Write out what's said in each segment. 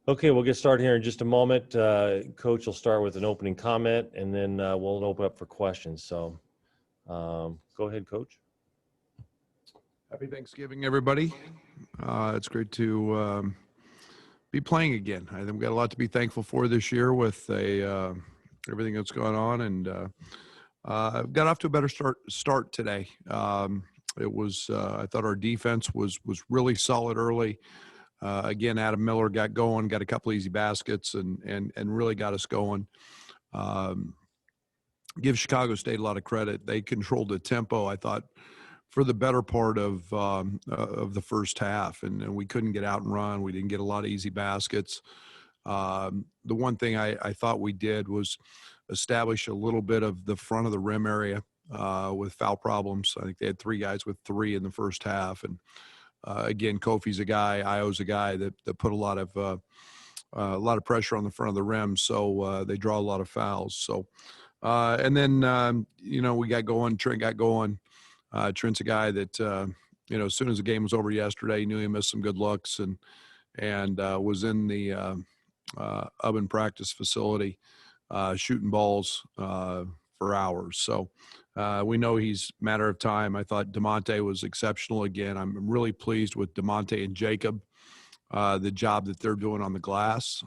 Okay, we'll get started here in just a moment. Coach will start with an opening comment, and then we'll open up for questions. So go ahead, Coach. Happy Thanksgiving, everybody. It's great to be playing again. I think we've got a lot to be thankful for this year with everything that's going on, and got off to a better start today. It was I thought our defense was really solid early. Again, Adam Miller got going, got a couple easy baskets, and really got us going. Give Chicago State a lot of credit. They controlled the tempo, I thought, for the better part of the first half, and we couldn't get out and run. We didn't get a lot of easy baskets. The one thing I thought we did was establish a little bit of the front of the rim area with foul problems. I think they had 3 guys with 3 in the first half, and again, Kofi's a guy, Io's a guy that put a lot of pressure on the front of the rim, so they draw a lot of fouls. So, and then we got going. Trent got going. Trent's a guy that as soon as the game was over yesterday, he knew he missed some good looks and was in the oven practice facility shooting balls for hours. So we know he's a matter of time. I thought DeMonte was exceptional again. I'm really pleased with DeMonte and Jacob, the job that they're doing on the glass.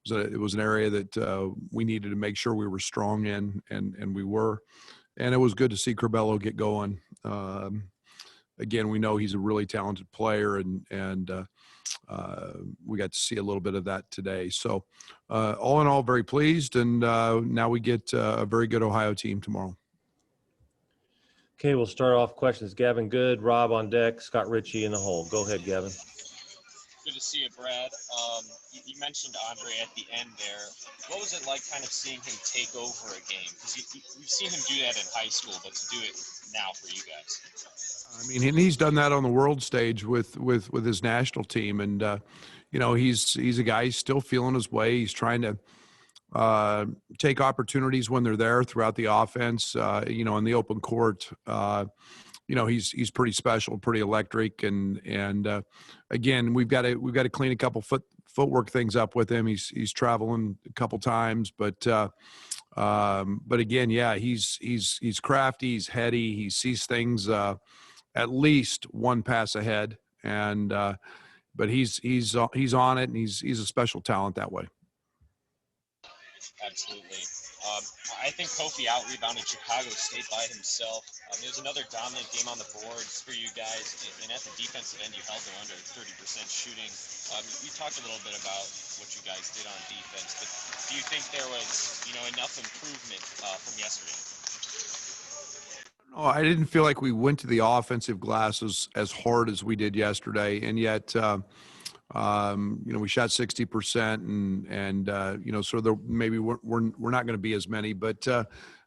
It was an area that we needed to make sure we were strong in, and we were. And it was good to see Curbelo get going. Again, we know he's a really talented player, and we got to see a little bit of that today. So all in all, very pleased, and now we get a very good Ohio team tomorrow. Okay, we'll start off questions. Gavin Good, Rob on deck, Scott Ritchie in the hole. Go ahead, Gavin. Good to see you, Brad. You mentioned Andre at the end there. What was it like kind of seeing him take over a game? Because you've seen him do that in high school, but to do it now for you guys. I mean, and he's done that on the world stage with his national team. And, he's a guy, he's still feeling his way. He's trying to take opportunities when they're there throughout the offense, in the open court. He's pretty special, pretty electric, and again, we've got to clean a couple footwork things up with him. He's traveling a couple times, but again, yeah, he's crafty, he's heady, he sees things at least one pass ahead, and but he's on it, and he's a special talent that way. Absolutely. I think Kofi out-rebounded Chicago State by himself. It was another dominant game on the boards for you guys, and at the defensive end, you held them under 30% shooting. You talked a little bit about what you guys did on defense, but do you think there was, enough improvement from yesterday? No, I didn't feel like we went to the offensive glass as hard as we did yesterday, and yet we shot 60%, and so there maybe we're not going to be as many, but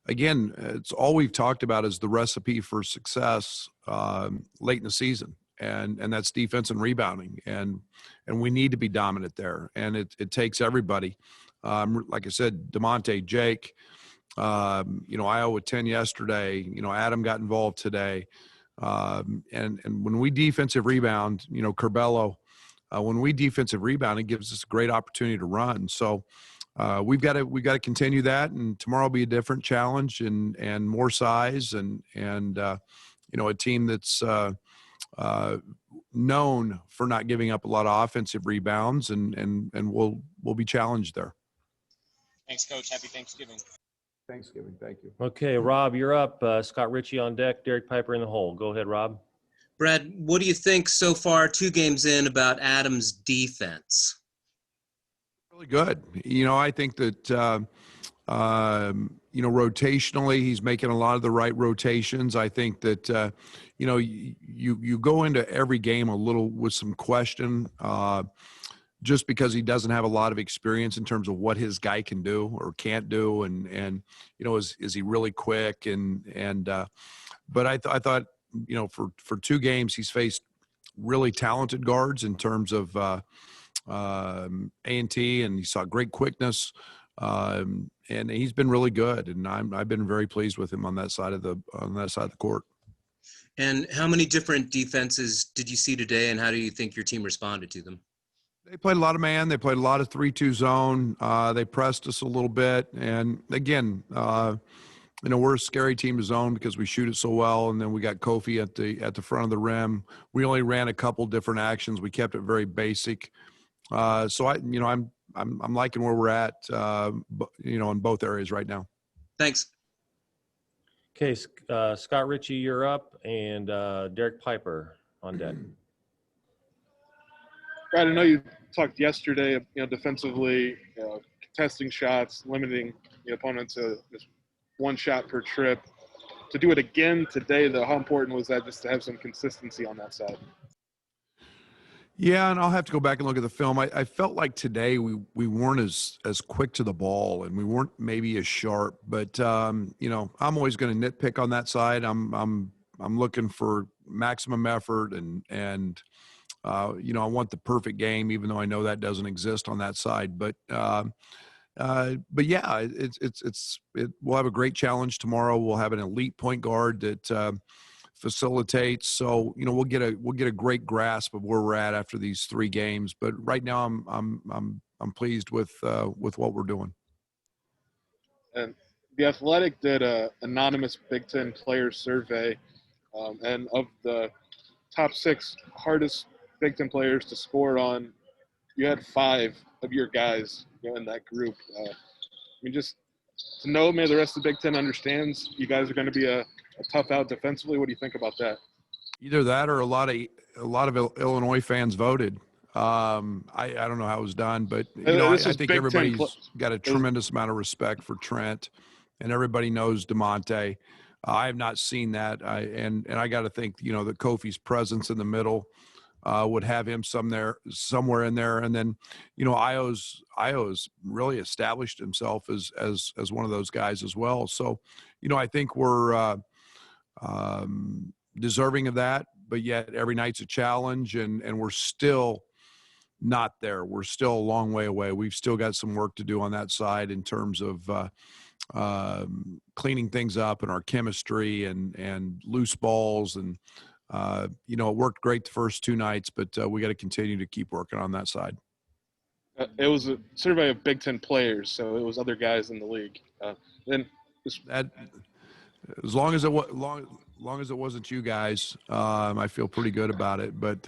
again, it's all we've talked about is the recipe for success late in the season, and that's defense and rebounding, and we need to be dominant there, and it takes everybody. Like I said, DeMonte, Jake, Iowa with 10 yesterday. Adam got involved today, and when we defensive rebound, Curbelo. When we defensive rebound, it gives us a great opportunity to run. So we've got to continue that, and tomorrow will be a different challenge and more size and a team that's known for not giving up a lot of offensive rebounds, and we'll be challenged there. Thanks, Coach. Happy Thanksgiving. Thanksgiving. Thank you. Okay, Rob, you're up. Scott Ritchie on deck, Derek Piper in the hole. Go ahead, Rob. Brad, what do you think so far, 2 games in, about Adams' defense? Really good. I think that, rotationally, he's making a lot of the right rotations. I think that, you go into every game a little with some question, just because he doesn't have a lot of experience in terms of what his guy can do or can't do. And is he really quick? But I thought, for 2 games, he's faced really talented guards in terms of A&T, and he saw great quickness, and he's been really good. And I've been very pleased with him on that side of the court. And how many different defenses did you see today, and how do you think your team responded to them? They played a lot of man. They played a lot of 3-2 zone. They pressed us a little bit. And again, we're a scary team to zone because we shoot it so well. And then we got Kofi at the front of the rim. We only ran a couple different actions. We kept it very basic. So I'm liking where we're at, in both areas right now. Thanks. Okay, Scott Ritchie, you're up, and Derek Piper on deck. Brad, I know you talked yesterday, defensively, contesting shots, limiting the opponent to just one shot per trip. To do it again today, though, how important was that just to have some consistency on that side? Yeah, and I'll have to go back and look at the film. I felt like today we weren't as quick to the ball, and we weren't maybe as sharp. But I'm always going to nitpick on that side. I'm looking for maximum effort, and I want the perfect game, even though I know that doesn't exist on that side. But yeah, we'll have a great challenge tomorrow. We'll have an elite point guard that facilitates. So, we'll get a great grasp of where we're at after these 3 games. But right now I'm pleased with what we're doing. And the Athletic did a anonymous Big Ten player survey, and of the top 6 hardest Big Ten players to score on, you had 5 of your guys in that group. Just to know, maybe the rest of the Big Ten understands you guys are going to be a tough out defensively. What do you think about that? Either that or a lot of Illinois fans voted. I don't know how it was done, but I think everybody's got a tremendous amount of respect for Trent, and everybody knows DeMonte. I have not seen that, and I got to think that Kofi's presence in the middle would have him somewhere in there, and then Io's really established himself as one of those guys as well. So I think we're deserving of that, but yet every night's a challenge, and we're still not there. We're still a long way away. We've still got some work to do on that side in terms of cleaning things up and our chemistry and loose balls. And, it worked great the first 2 nights, but we got to continue to keep working on that side. It was a survey of Big Ten players, so it was other guys in the league. As long as it wasn't you guys, I feel pretty good about it. But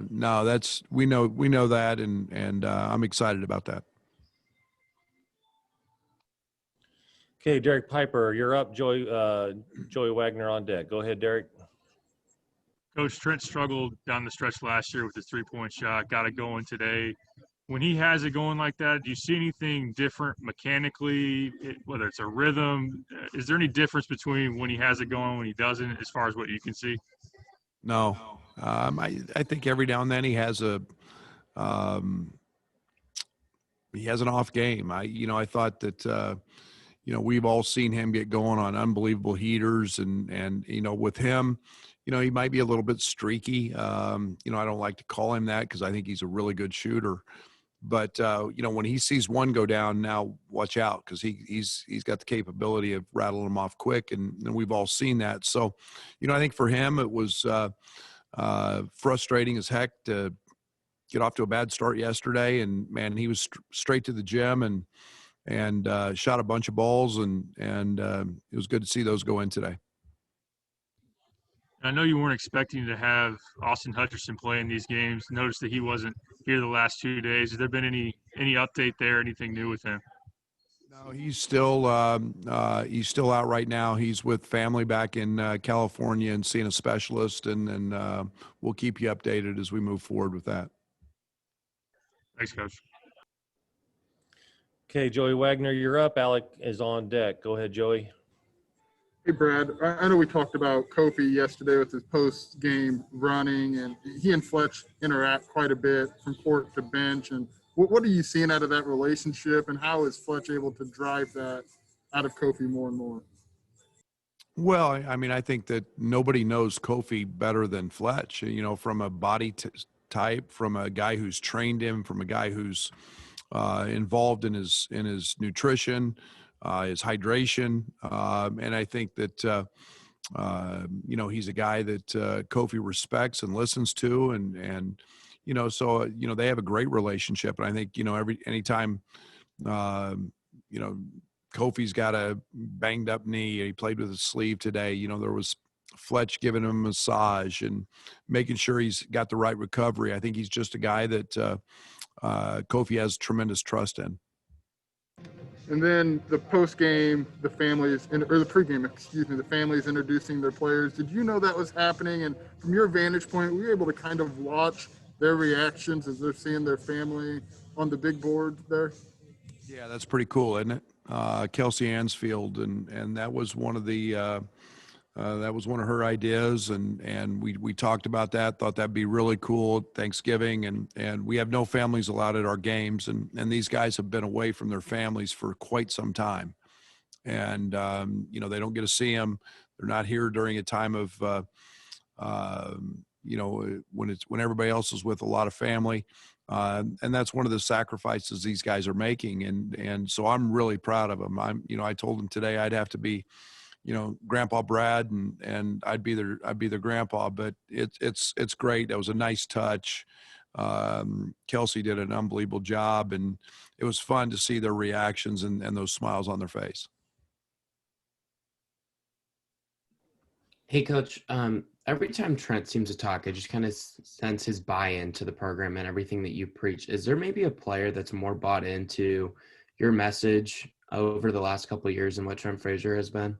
no, we know that, and I'm excited about that. Okay, Derek Piper, you're up. Joey Wagner on deck. Go ahead, Derek. Coach, Trent struggled down the stretch last year with his 3-point shot. Got it going today. When he has it going like that, do you see anything different mechanically, whether it's a rhythm? Is there any difference between when he has it going and when he doesn't, as far as what you can see? No. I think every now and then he has an off game. I thought that we've all seen him get going on unbelievable heaters, and with him, he might be a little bit streaky. I don't like to call him that because I think he's a really good shooter. But when he sees one go down, now watch out, because he's got the capability of rattling them off quick, and we've all seen that. So, I think for him it was frustrating as heck to get off to a bad start yesterday. And man, he was straight to the gym and shot a bunch of balls, and it was good to see those go in today. I know you weren't expecting to have Austin Hutcherson play in these games. Noticed that he wasn't here the last 2 days. Has there been any update there, anything new with him? No, he's still out right now. He's with family back in California and seeing a specialist, and we'll keep you updated as we move forward with that. Thanks, Coach. Okay, Joey Wagner, you're up. Alec is on deck. Go ahead, Joey. Hey, Brad. I know we talked about Kofi yesterday with his post-game running, and he and Fletch interact quite a bit from court to bench. And what are you seeing out of that relationship, and how is Fletch able to drive that out of Kofi more and more? Well, I think that nobody knows Kofi better than Fletch, from a body type, from a guy who's trained him, from a guy who's involved in his nutrition, his hydration. And I think that, he's a guy that Kofi respects and listens to. And So they have a great relationship, and I think anytime Kofi's got a banged up knee, he played with his sleeve today. There was Fletch giving him a massage and making sure he's got the right recovery. I think he's just a guy that Kofi has tremendous trust in. And then the post game, the pregame, excuse me, the families introducing their players. Did you know that was happening? And from your vantage point, were you able to kind of watch their reactions as they're seeing their family on the big board there? Yeah, that's pretty cool, isn't it? Kelsey Ansfield, and that was one of her ideas, and we talked about that. Thought that'd be really cool at Thanksgiving, and we have no families allowed at our games, and these guys have been away from their families for quite some time, and they don't get to see them. They're not here during a time of when everybody else is with a lot of family. And that's one of the sacrifices these guys are making. And so I'm really proud of them. I told them today I'd have to be, Grandpa Brad and I'd be their grandpa, but it's great. That was a nice touch. Kelsey did an unbelievable job, and it was fun to see their reactions and those smiles on their face. Hey, Coach. Every time Trent seems to talk, I just kind of sense his buy-in to the program and everything that you preach. Is there maybe a player that's more bought into your message over the last couple of years than what Trent Frazier has been?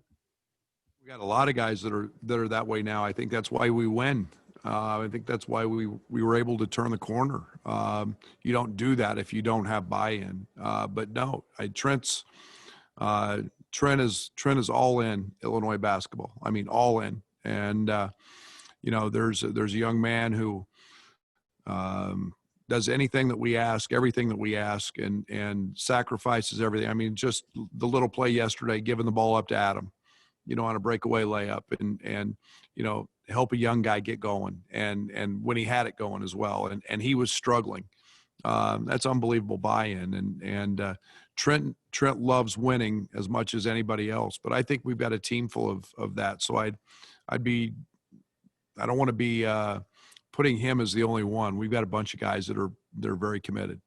We got a lot of guys that are that way now. I think that's why we win. I think that's why we were able to turn the corner. You don't do that if you don't have buy-in. But no, Trent is all in Illinois basketball. I mean, all in. And there's a young man who does anything that we ask, everything that we ask, and sacrifices everything. I mean, just the little play yesterday, giving the ball up to Adam, on a breakaway layup, and help a young guy get going, and when he had it going as well, and he was struggling. That's unbelievable buy-in, and Trent loves winning as much as anybody else, but I think we've got a team full of that. So I don't want to be putting him as the only one. We've got a bunch of guys that are very committed.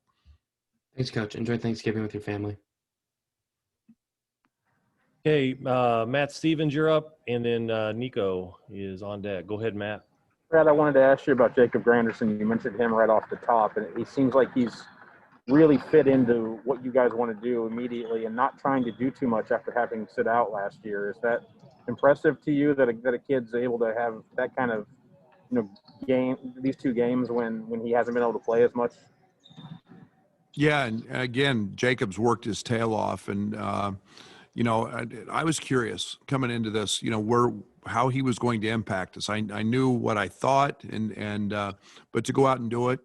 Thanks, Coach. Enjoy Thanksgiving with your family. Okay, Matt Stevens, you're up, and then Nico is on deck. Go ahead, Matt. Brad, I wanted to ask you about Jacob Granderson. You mentioned him right off the top, and he seems like he's really fit into what you guys want to do immediately and not trying to do too much after having sit out last year. Is that impressive to you that a kid's able to have that kind of game, these two games when he hasn't been able to play as much? Yeah, and again, Jacob's worked his tail off, and I was curious coming into this, how he was going to impact us. I knew what I thought, but to go out and do it,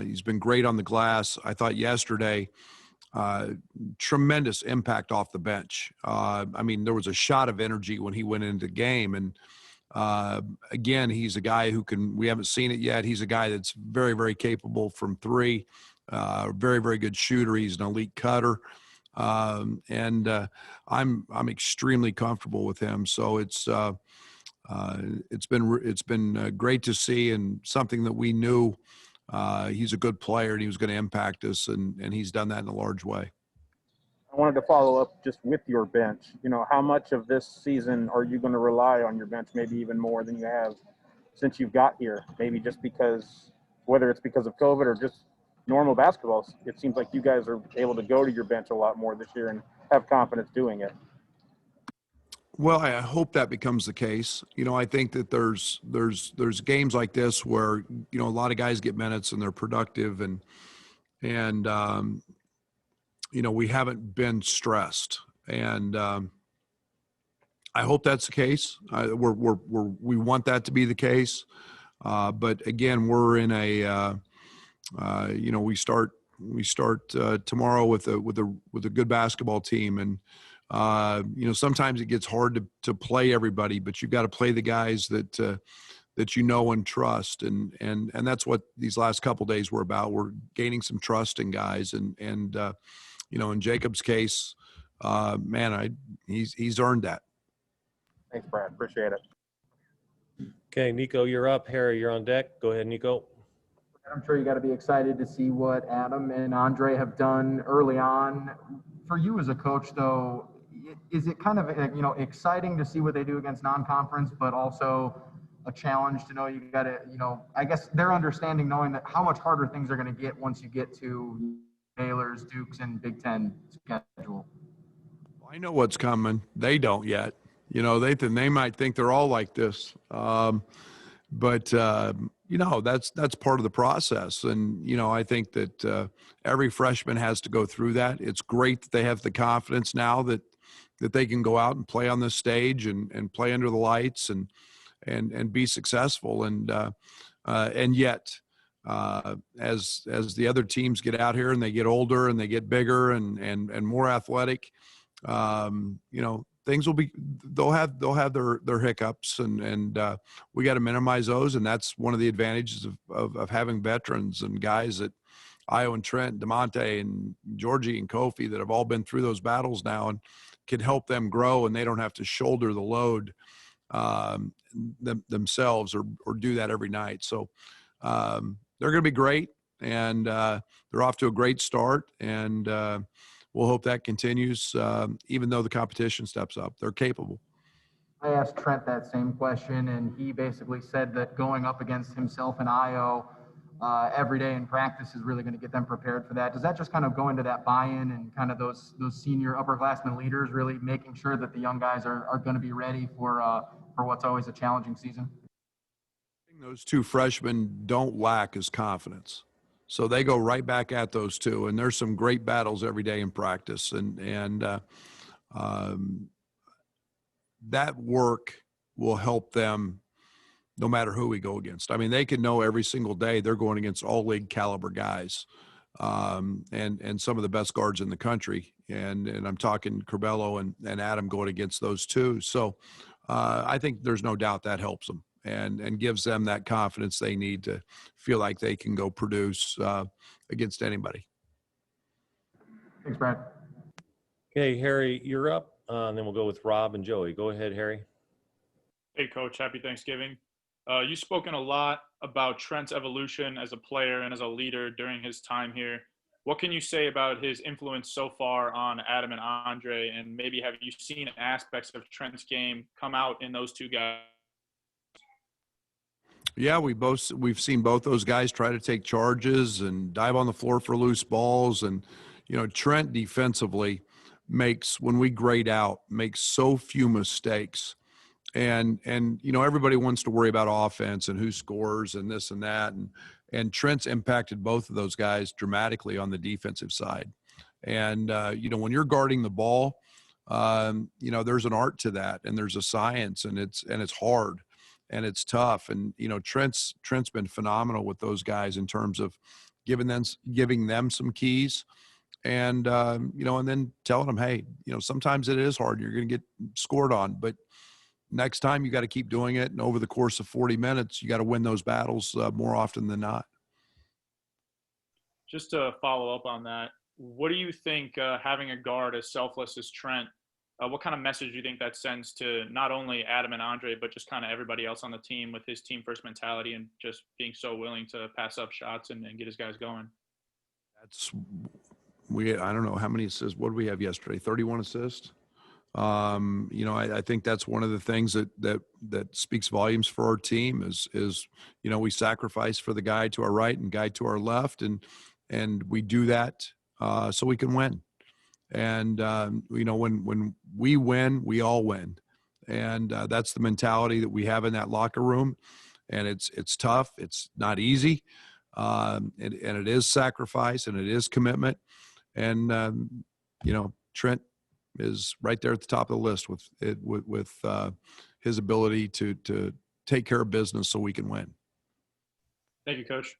he's been great on the glass. I thought yesterday, tremendous impact off the bench. There was a shot of energy when he went into the game, and again, he's a guy who we haven't seen it yet. He's a guy that's very, very capable from three, very, very good shooter. He's an elite cutter. I'm extremely comfortable with him. So it's been great to see, and something that we knew he's a good player and he was going to impact us, and he's done that in a large way. I wanted to follow up just with your bench. How much of this season are you going to rely on your bench, maybe even more than you have since you've got here? Maybe just because, whether it's because of COVID or just normal basketball, it seems like you guys are able to go to your bench a lot more this year and have confidence doing it. Well, I hope that becomes the case. I think that there's games like this where, a lot of guys get minutes and they're productive, and we haven't been stressed, and I hope that's the case. We want that to be the case, but again, we're in a we start tomorrow with a good basketball team, and sometimes it gets hard to play everybody, but you've got to play the guys that and trust, and that's what these last couple days were about. We're gaining some trust in guys, and in Jacob's case, he's earned that. Thanks, Brad. Appreciate it. Okay, Nico, you're up. Harry, you're on deck. Go ahead, Nico. I'm sure you got to be excited to see what Adam and Andre have done early on. For you as a coach, though, is it kind of exciting to see what they do against non-conference, but also a challenge to know you got to I guess their understanding, knowing that how much harder things are going to get once you get to Baylor's, Duke's, and Big Ten schedule. I know what's coming. They don't yet. They might think they're all like this. But that's part of the process. And, I think that every freshman has to go through that. It's great that they have the confidence now that they can go out and play on this stage and play under the lights and be successful. And yet, as the other teams get out here and they get older and they get bigger and more athletic, things will be, they'll have their hiccups and we got to minimize those. And that's one of the advantages of having veterans and guys that Io and Trent, DeMonte and Georgie and Kofi that have all been through those battles now and can help them grow, and they don't have to shoulder the load themselves or do that every night. So they're going to be great, and they're off to a great start, and we'll hope that continues, even though the competition steps up. They're capable. I asked Trent that same question, and he basically said that going up against himself and Io every day in practice is really going to get them prepared for that. Does that just kind of go into that buy-in and kind of those senior upperclassmen leaders really making sure that the young guys are going to be ready for what's always a challenging season? Those two freshmen don't lack is confidence. So they go right back at those two, and there's some great battles every day in practice, and that work will help them no matter who we go against. I mean, they can know every single day they're going against all league caliber guys, and some of the best guards in the country. And I'm talking Curbelo and Adam going against those two. So I think there's no doubt that helps them and gives them that confidence they need to feel like they can go produce against anybody. Thanks, Brad. Okay, Harry, you're up. And then we'll go with Rob and Joey. Go ahead, Harry. Hey, Coach. Happy Thanksgiving. You've spoken a lot about Trent's evolution as a player and as a leader during his time here. What can you say about his influence so far on Adam and Andre? And maybe have you seen aspects of Trent's game come out in those two guys? Yeah, we've seen both those guys try to take charges and dive on the floor for loose balls. And, Trent defensively when we grade out, makes so few mistakes. And everybody wants to worry about offense and who scores and this and that. And Trent's impacted both of those guys dramatically on the defensive side. And, when you're guarding the ball, there's an art to that, and there's a science, and it's hard and it's tough. And, Trent's been phenomenal with those guys in terms of giving them some keys and, and then telling them, hey, sometimes it is hard. You're going to get scored on, but next time you got to keep doing it. And over the course of 40 minutes, you got to win those battles more often than not. Just to follow up on that, what do you think having a guard as selfless as Trent, what kind of message do you think that sends to not only Adam and Andre, but just kind of everybody else on the team with his team first mentality and just being so willing to pass up shots and get his guys going? I don't know how many assists. What did we have yesterday? 31 assists. I think that's one of the things that speaks volumes for our team is we sacrifice for the guy to our right and guy to our left, and we do that so we can win. And when we win, we all win, and that's the mentality that we have in that locker room. And it's tough. It's not easy, and it is sacrifice and it is commitment. And Trent is right there at the top of the list with his ability to take care of business so we can win. Thank you, Coach.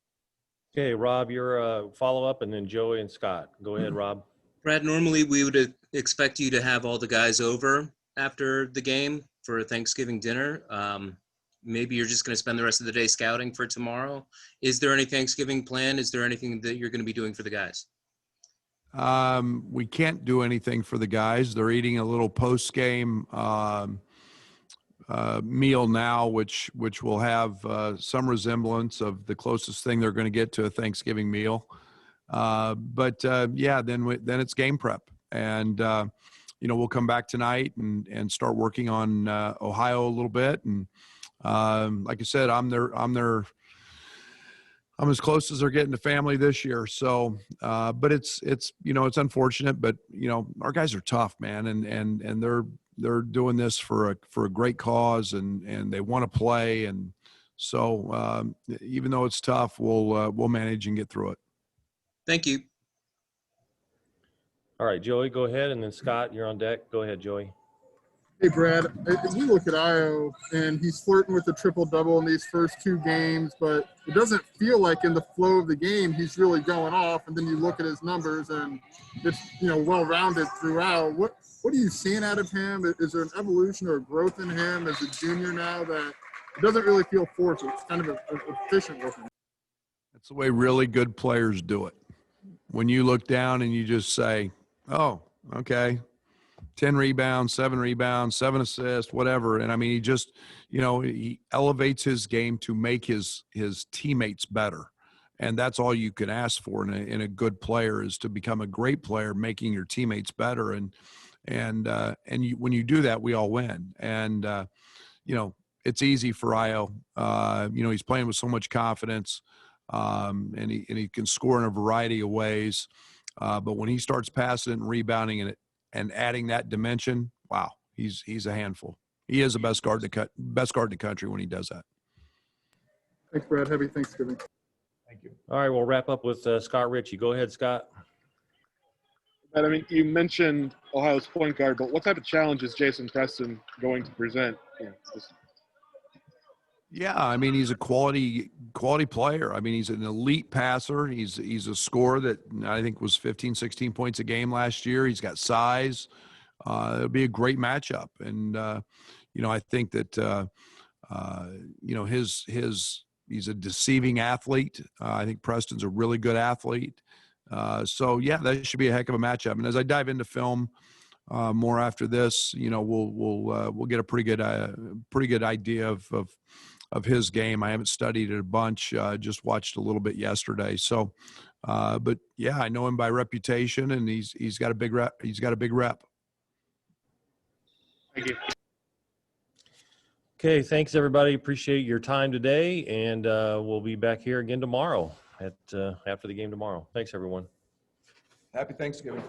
Okay, Rob, your follow-up, and then Joey and Scott. Go ahead, Rob. Brad, normally we would expect you to have all the guys over after the game for a Thanksgiving dinner. Maybe you're just going to spend the rest of the day scouting for tomorrow. Is there any Thanksgiving plan? Is there anything that you're going to be doing for the guys? We can't do anything for the guys. They're eating a little post-game meal now, which will have some resemblance of the closest thing they're going to get to a Thanksgiving meal. Yeah, then it's game prep, and we'll come back tonight and start working on Ohio a little bit. And like I said, I'm as close as they're getting to family this year. So, but it's unfortunate, but our guys are tough, man. And they're doing this for a great cause, and they want to play. And so, even though it's tough, we'll manage and get through it. Thank you. All right, Joey, go ahead. And then Scott, you're on deck. Go ahead, Joey. Hey, Brad, as we look at Io, and he's flirting with the triple-double in these first two games, but it doesn't feel like in the flow of the game he's really going off. And then you look at his numbers, and it's, well-rounded throughout. What are you seeing out of him? Is there an evolution or a growth in him as a junior now that it doesn't really feel forced? It's kind of efficient looking. That's the way really good players do it. When you look down and you just say, oh, okay, 10 rebounds, 7 assists, whatever. And I mean, he just, he elevates his game to make his teammates better. And that's all you can ask for in a good player, is to become a great player, making your teammates better. And when you do that, we all win. And, it's easy for Io. He's playing with so much confidence, and he can score in a variety of ways. But when he starts passing and rebounding and adding that dimension, wow, he's a handful. He is the best guard in the country when he does that. Thanks, Brad. Happy Thanksgiving. Thank you. All right, we'll wrap up with Scott Ritchie. Go ahead, Scott. But, I mean, you mentioned Ohio's point guard, but what type of challenge is Jason Preston going to present? Yeah, I mean, he's a quality player. I mean, he's an elite passer. He's a scorer that I think was 15, 16 points a game last year. He's got size. It'll be a great matchup. And, I think that, he's a deceiving athlete. I think Preston's a really good athlete. So, yeah, that should be a heck of a matchup. And as I dive into film more after this, we'll get a pretty good idea of his game. I haven't studied it a bunch, just watched a little bit yesterday. So, but yeah, I know him by reputation, and he's got a big rep. He's got a big rep. Thank you. Okay, thanks everybody. Appreciate your time today, and we'll be back here again tomorrow after the game tomorrow. Thanks everyone. Happy Thanksgiving.